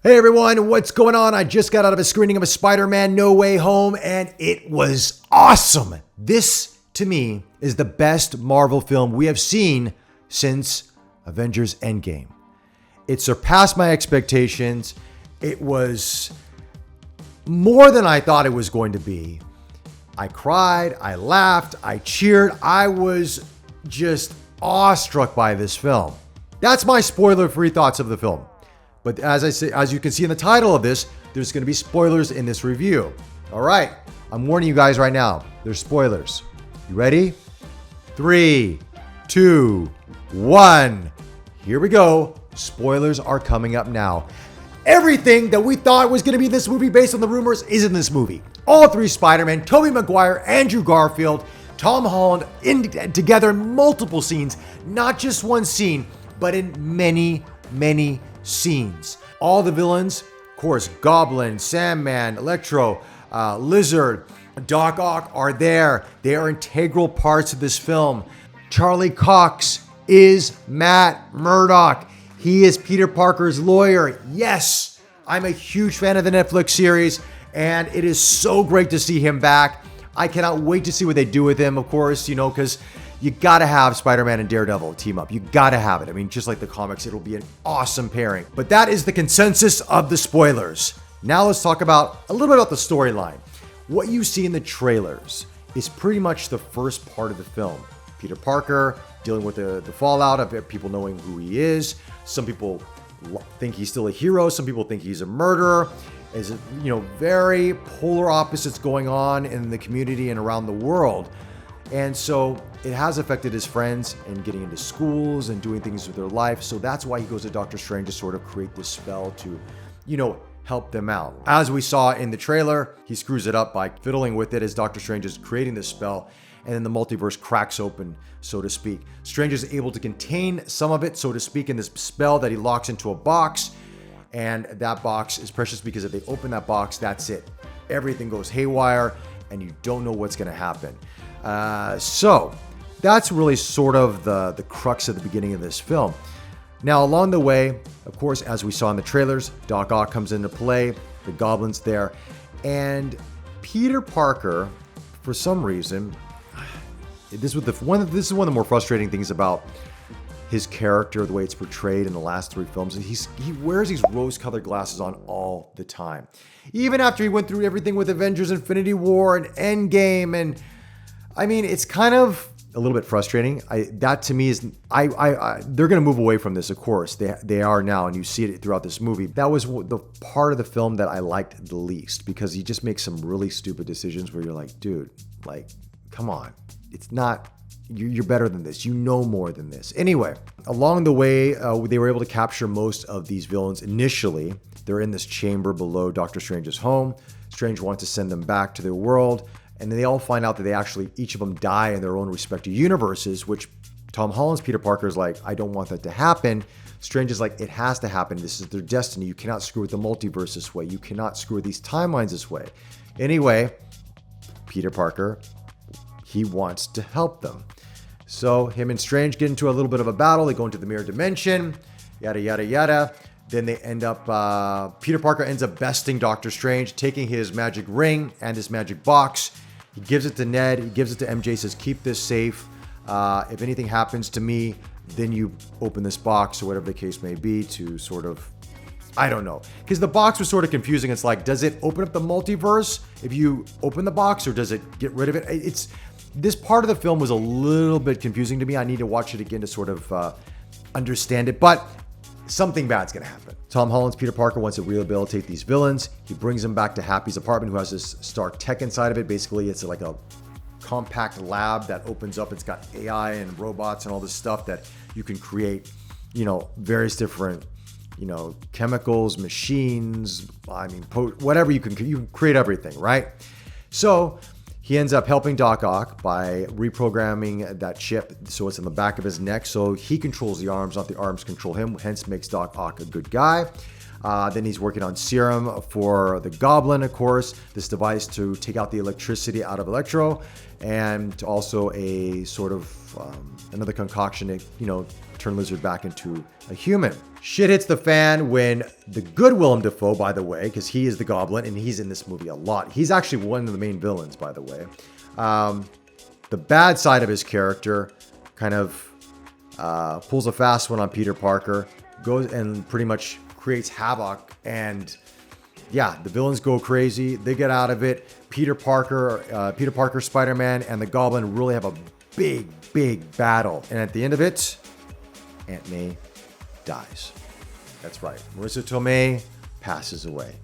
Hey everyone, what's going on? I just got out of a screening of a Spider-Man No Way Home and it was awesome. This, to me, is the best Marvel film we have seen since Avengers Endgame. It surpassed my expectations. It was more than I thought it was going to be. I cried, I laughed, I cheered. I was just awestruck by this film. That's my spoiler-free thoughts of the film. But as you can see in the title of this, there's going to be spoilers in this review. All right, I'm warning you guys right now. There's spoilers. You ready? 3, 2, 1. Here we go. Spoilers are coming up now. Everything that we thought was going to be this movie based on the rumors is in this movie. All three Spider-Man, Tobey Maguire, Andrew Garfield, Tom Holland together in multiple scenes. Not just one scene, but in many scenes. All the villains, of course, Goblin, Sandman, Electro, Lizard, Doc Ock are there. They are integral parts of this film. Charlie Cox is Matt Murdock. He is Peter Parker's lawyer. Yes, I'm a huge fan of the Netflix series, and it is so great to see him back. I cannot wait to see what they do with him, of course, because you gotta have Spider-Man and Daredevil team up. You gotta have it. I mean, just like the comics, it'll be an awesome pairing. But that is the consensus of the spoilers. Now let's talk about a little bit about the storyline. What you see in the trailers is pretty much the first part of the film. Peter Parker dealing with the fallout of people knowing who he is. Some people think he's still a hero. Some people think he's a murderer. There's very polar opposites going on in the community and around the world. And so it has affected his friends and getting into schools and doing things with their life. So that's why he goes to Doctor Strange to sort of create this spell to, help them out. As we saw in the trailer, he screws it up by fiddling with it as Doctor Strange is creating this spell. And then the multiverse cracks open, so to speak. Strange is able to contain some of it, so to speak, in this spell that he locks into a box. And that box is precious because if they open that box, that's it. Everything goes haywire and you don't know what's going to happen. So that's really sort of the crux of the beginning of this film. Now, along the way, of course, as we saw in the trailers, Doc Ock comes into play, the Goblin's there, and Peter Parker, for some reason, this is one of the more frustrating things about his character, the way it's portrayed in the last three films. He wears these rose-colored glasses on all the time. Even after he went through everything with Avengers Infinity War and Endgame, and I mean, it's kind of a little bit frustrating. That to me is, they're going to move away from this, of course. They are now, and you see it throughout this movie. That was the part of the film that I liked the least, because he just makes some really stupid decisions where you're like, dude, come on. It's not, you're better than this. You know more than this. Anyway, along the way, they were able to capture most of these villains initially. They're in this chamber below Doctor Strange's home. Strange wants to send them back to their world. And then they all find out that they actually, each of them die in their own respective universes, which Tom Holland's Peter Parker is like, I don't want that to happen. Strange is like, it has to happen. This is their destiny. You cannot screw with the multiverse this way. You cannot screw with these timelines this way. Anyway, Peter Parker, he wants to help them. So him and Strange get into a little bit of a battle. They go into the mirror dimension, yada, yada, yada. Then they end up, Peter Parker ends up besting Doctor Strange, taking his magic ring and his magic box. He gives it to Ned. He gives it to MJ, says, keep this safe. If anything happens to me, then you open this box or whatever the case may be to sort of, I don't know. Because the box was sort of confusing. It's like, does it open up the multiverse if you open the box, or does it get rid of it? This part of the film was a little bit confusing to me. I need to watch it again to sort of understand it. But something bad's going to happen. Tom Holland's Peter Parker wants to rehabilitate these villains. He brings them back to Happy's apartment, who has this Stark tech inside of it. Basically, it's like a compact lab that opens up. It's got AI and robots and all this stuff that you can create, various different, chemicals, machines, whatever you can create everything, right? So he ends up helping Doc Ock by reprogramming that chip so it's in the back of his neck. So he controls the arms, not the arms control him, hence makes Doc Ock a good guy. Then he's working on serum for the Goblin, of course, this device to take out the electricity out of Electro, and also a sort of another concoction to, turn Lizard back into a human. Shit hits the fan when the good Willem Dafoe, by the way, because he is the Goblin and he's in this movie a lot. He's actually one of the main villains, by the way. The bad side of his character kind of pulls a fast one on Peter Parker, goes and pretty much creates havoc, and yeah, the villains go crazy. They get out of it. Peter Parker, Spider-Man, and the Goblin really have a big battle, and at the end of it, Aunt May dies. That's right. Marissa Tomei passes away.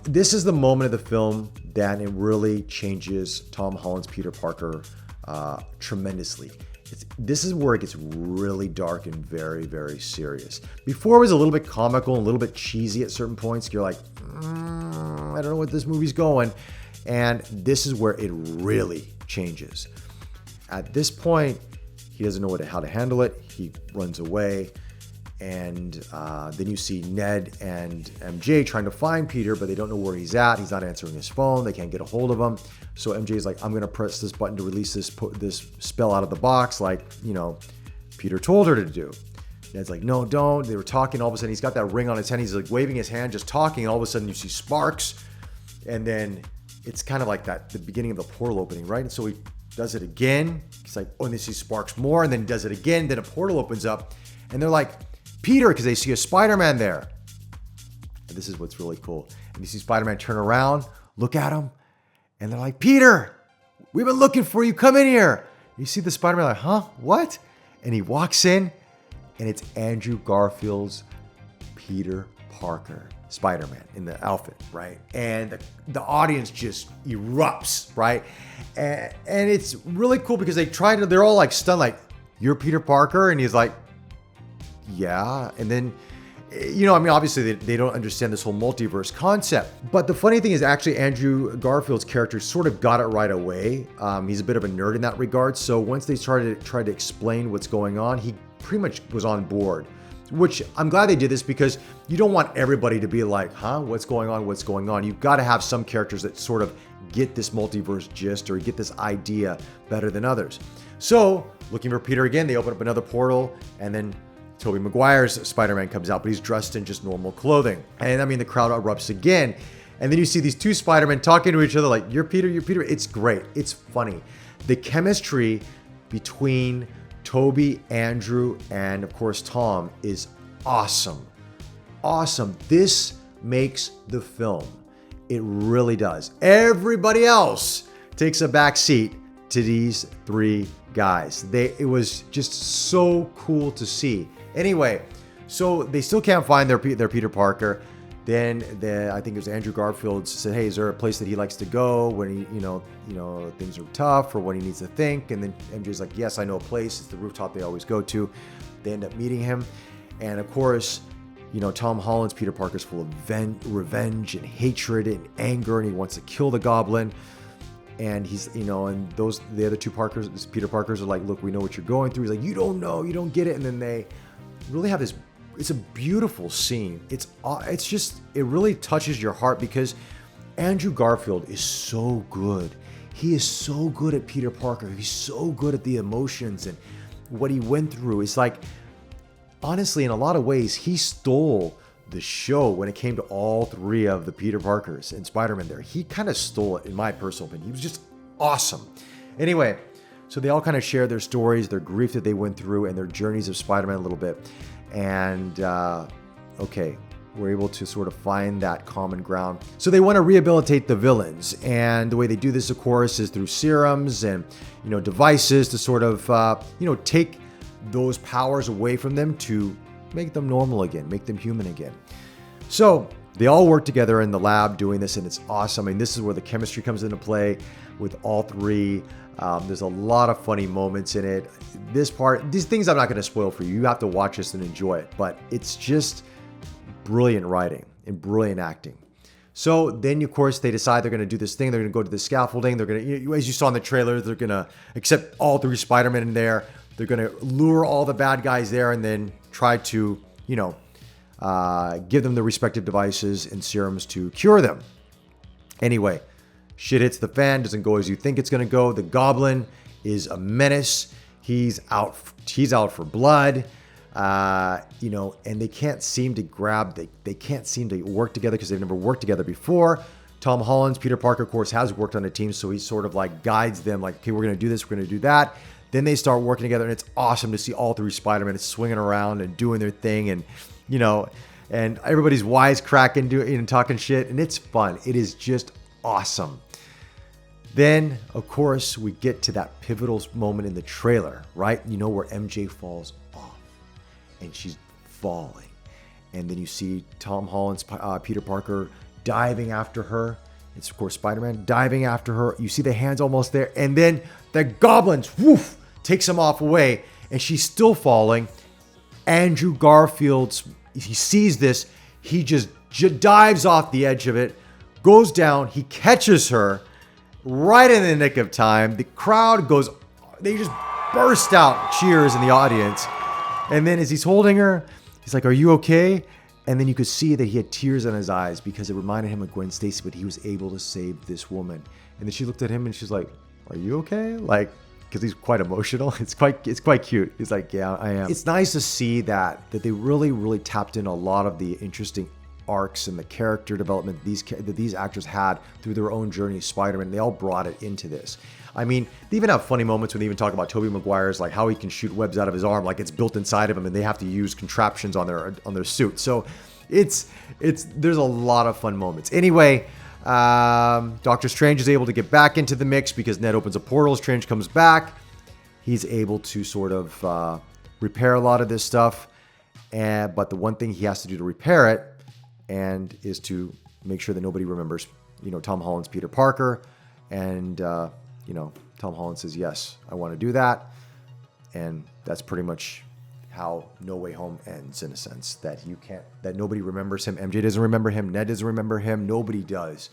This is the moment of the film that it really changes Tom Holland's Peter Parker tremendously. This is where it gets really dark and very, very serious. Before it was a little bit comical and a little bit cheesy at certain points. You're like, I don't know what this movie's going. And this is where it really changes. At this point, he doesn't know how to handle it. He runs away. And then you see Ned and MJ trying to find Peter, but they don't know where he's at. He's not answering his phone. They can't get a hold of him. So MJ's like, I'm going to press this button to release this spell out of the box, like, Peter told her to do. Ned's like, no, don't. They were talking. All of a sudden, he's got that ring on his hand. He's like waving his hand, just talking. All of a sudden, you see sparks. And then it's kind of like the beginning of the portal opening, right? And so he does it again. He's like, oh, and then he sees sparks more. And then he does it again. Then a portal opens up. And they're like, Peter, because they see a Spider-Man there. And this is what's really cool. And you see Spider-Man turn around, look at him, and they're like, Peter, we've been looking for you. Come in here. You see the Spider-Man like, huh? What? And he walks in, and it's Andrew Garfield's Peter Parker, Spider-Man in the outfit, right? And the audience just erupts, right? And it's really cool because they're all like stunned, like, you're Peter Parker? And he's like, yeah. And then, obviously they don't understand this whole multiverse concept. But the funny thing is actually Andrew Garfield's character sort of got it right away. He's a bit of a nerd in that regard. So once they tried to explain what's going on, he pretty much was on board, which I'm glad they did this because you don't want everybody to be like, huh, what's going on? What's going on? You've got to have some characters that sort of get this multiverse gist or get this idea better than others. So looking for Peter again, they open up another portal, and then Tobey Maguire's Spider-Man comes out, but he's dressed in just normal clothing. And the crowd erupts again. And then you see these two Spider-Men talking to each other like, you're Peter, you're Peter. It's great. It's funny. The chemistry between Tobey, Andrew, and of course Tom is awesome. Awesome. This makes the film. It really does. Everybody else takes a back seat to these three guys. It was just so cool to see. Anyway, so they still can't find their Peter Parker. Then I think it was Andrew Garfield said, hey, is there a place that he likes to go when he, things are tough or when he needs to think? And then MJ's like, yes, I know a place. It's the rooftop they always go to. They end up meeting him. And of course, Tom Holland's Peter Parker's full of revenge and hatred and anger, and he wants to kill the Goblin. And he's, and the other two Peter Parkers are like, look, we know what you're going through. He's like, you don't know, you don't get it. And then they really have this, it's a beautiful scene. It's just, it really touches your heart because Andrew Garfield is so good. He is so good at Peter Parker. He's so good at the emotions and what he went through. It's like, honestly, in a lot of ways, he stole the show when it came to all three of the Peter Parkers and Spider-Man there. He kind of stole it, in my personal opinion. He was just awesome. Anyway, so they all kind of share their stories, their grief that they went through, and their journeys of Spider-Man a little bit. And, we're able to sort of find that common ground. So they want to rehabilitate the villains. And the way they do this, of course, is through serums and, devices to sort of, take those powers away from them to make them normal again, make them human again. So they all work together in the lab doing this, and it's awesome. I mean, this is where the chemistry comes into play with all three. There's a lot of funny moments in it. These things I'm not going to spoil for you. You have to watch this and enjoy it. But it's just brilliant writing and brilliant acting. So then, of course, they decide they're going to do this thing. They're going to go to the scaffolding. They're going to, as you saw in the trailer, they're going to accept all three Spider-Men in there. They're going to lure all the bad guys there and then try to, give them the respective devices and serums to cure them. Anyway, shit hits the fan, doesn't go as you think it's going to go. The Goblin is a menace. He's out for blood. And they can't seem to they can't seem to work together because they've never worked together before. Tom Holland's Peter Parker, of course, has worked on a team, so he sort of like guides them like, okay, we're going to do this, we're going to do that. Then they start working together, and it's awesome to see all three Spider-Man swinging around and doing their thing, and and everybody's wisecracking, doing and talking shit, and it's fun. It is just awesome. Then, of course, we get to that pivotal moment in the trailer, right? Where MJ falls off, and she's falling, and then you see Tom Holland's Peter Parker diving after her. It's, of course, Spider-Man diving after her. You see the hands almost there, and then the Goblins, woof, takes him off away, and she's still falling. Andrew Garfield, he sees this, he just dives off the edge of it, goes down, he catches her right in the nick of time. The crowd they just burst out cheers in the audience. And then as he's holding her, he's like, "Are you okay?" And then you could see that he had tears in his eyes because it reminded him of Gwen Stacy, but he was able to save this woman. And then she looked at him and she's like, "Are you okay?" Like, because he's quite emotional. It's quite cute. He's like, "Yeah, I am." It's nice to see that they really, really tapped in a lot of the interesting arcs and the character development that these actors had through their own journey as Spider-Man. They all brought it into this. I mean, they even have funny moments when they even talk about Tobey Maguire's, like how he can shoot webs out of his arm, like it's built inside of him, and they have to use contraptions on their suit. So there's a lot of fun moments. Anyway, Doctor Strange is able to get back into the mix because Ned opens a portal. Strange comes back. He's able to sort of repair a lot of this stuff, but the one thing he has to do to repair it is to make sure that nobody remembers, Tom Holland's Peter Parker, and Tom Holland says, "Yes, I want to do that," and that's pretty much how No Way Home ends, in a sense, that nobody remembers him. MJ doesn't remember him. Ned doesn't remember him. Nobody does.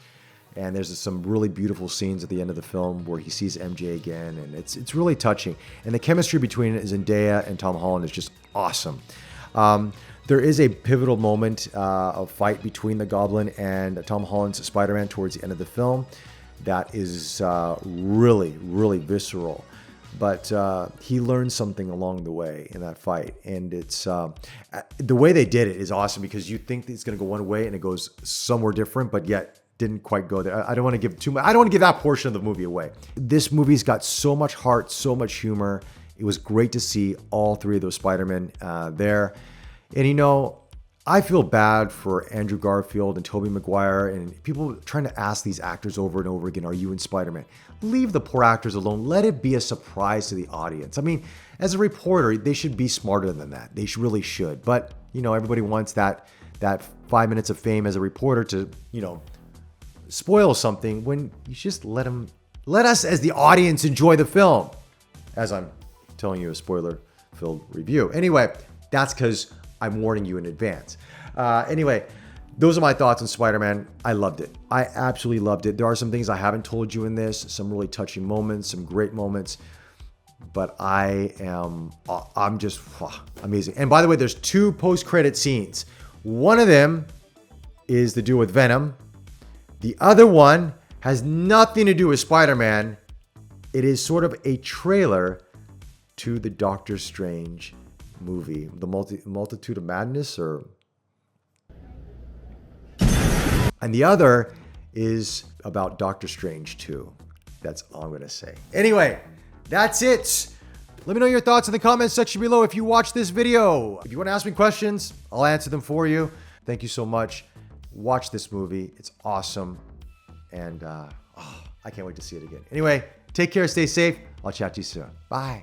And there's some really beautiful scenes at the end of the film where he sees MJ again, and it's really touching. And the chemistry between Zendaya and Tom Holland is just awesome. There is a pivotal moment of fight between the Goblin and Tom Holland's Spider-Man towards the end of the film that is really, really visceral. But he learned something along the way in that fight. And it's the way they did it is awesome because you think it's going to go one way and it goes somewhere different, but yet didn't quite go there. I don't want to give too much. I don't want to give that portion of the movie away. This movie's got so much heart, so much humor. It was great to see all three of those Spider-Men there. And I feel bad for Andrew Garfield and Tobey Maguire and people trying to ask these actors over and over again, "Are you in Spider-Man?" Leave the poor actors alone. Let it be a surprise to the audience. I mean, as a reporter, they should be smarter than that. They really should. But, everybody wants that 5 minutes of fame as a reporter to, spoil something when you just let us as the audience enjoy the film. As I'm telling you a spoiler-filled review. Anyway, that's because I'm warning you in advance. Anyway, those are my thoughts on Spider-Man. I loved it. I absolutely loved it. There are some things I haven't told you in this, some really touching moments, some great moments, but I'm just amazing. And by the way, there's 2 post-credit scenes. One of them is to do with Venom. The other one has nothing to do with Spider-Man. It is sort of a trailer to the Doctor Strange movie, the Multitude of Madness, and the other is about Doctor Strange 2. That's all I'm going to say. Anyway, that's it. Let me know your thoughts in the comments section below if you watched this video. If you want to ask me questions, I'll answer them for you. Thank you so much. Watch this movie. It's awesome. And I can't wait to see it again. Anyway, take care. Stay safe. I'll chat to you soon. Bye.